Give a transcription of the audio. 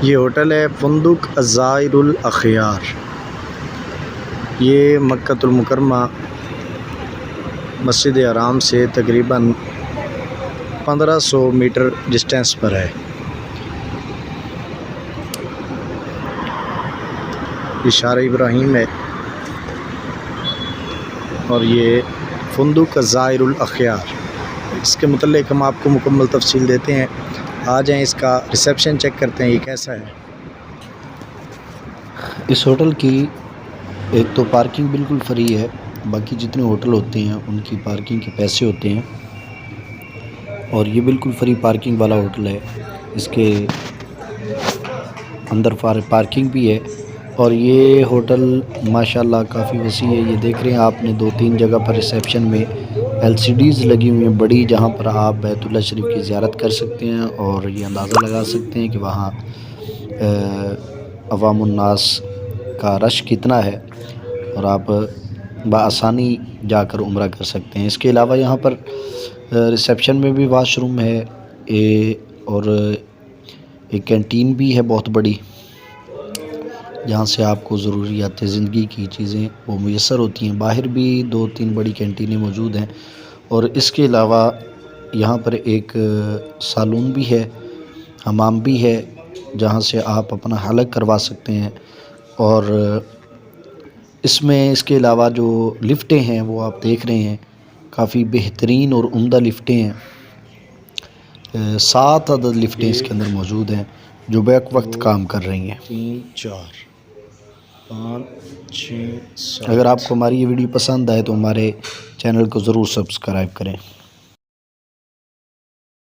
یہ ہوٹل ہے فندق الزائر الاخیار، یہ مکہ المکرمہ مسجد حرام سے تقریباً 1500 میٹر ڈسٹینس پر ہے۔ یہ شارع ابراہیم ہے اور یہ فندق الزائر الاخیار، اس کے متعلق ہم آپ کو مکمل تفصیل دیتے ہیں۔ آ جائیں اس کا ریسیپشن چیک کرتے ہیں یہ کیسا ہے۔ اس ہوٹل کی ایک تو پارکنگ بالکل فری ہے، باقی جتنے ہوٹل ہوتے ہیں ان کی پارکنگ کے پیسے ہوتے ہیں، اور یہ بالکل فری پارکنگ والا ہوٹل ہے۔ اس کے اندر پارکنگ بھی ہے، اور یہ ہوٹل ماشاءاللہ کافی وسیع ہے۔ یہ دیکھ رہے ہیں آپ نے 2-3 جگہ پر ریسیپشن میں LCDs لگی ہوئی ہیں بڑی، جہاں پر آپ بیت اللہ شریف کی زیارت کر سکتے ہیں اور یہ اندازہ لگا سکتے ہیں کہ وہاں عوام الناس کا رش کتنا ہے، اور آپ بآسانی جا کر عمرہ کر سکتے ہیں۔ اس کے علاوہ یہاں پر ریسیپشن میں بھی واش روم ہے، اور ایک کینٹین بھی ہے بہت بڑی، جہاں سے آپ کو ضروریات زندگی کی چیزیں وہ میسر ہوتی ہیں۔ باہر بھی 2-3 بڑی کینٹینیں موجود ہیں، اور اس کے علاوہ یہاں پر ایک سالون بھی ہے، حمام بھی ہے، جہاں سے آپ اپنا حلق کروا سکتے ہیں۔ اور اس کے علاوہ جو لفٹیں ہیں وہ آپ دیکھ رہے ہیں، کافی بہترین اور عمدہ لفٹیں ہیں۔ 7 عدد لفٹیں اس کے اندر موجود ہیں جو بیک وقت کام کر رہی ہیں۔ 3 4 5 6 7۔ اگر آپ کو ہماری یہ ویڈیو پسند آئے تو ہمارے چینل کو ضرور سبسکرائب کریں۔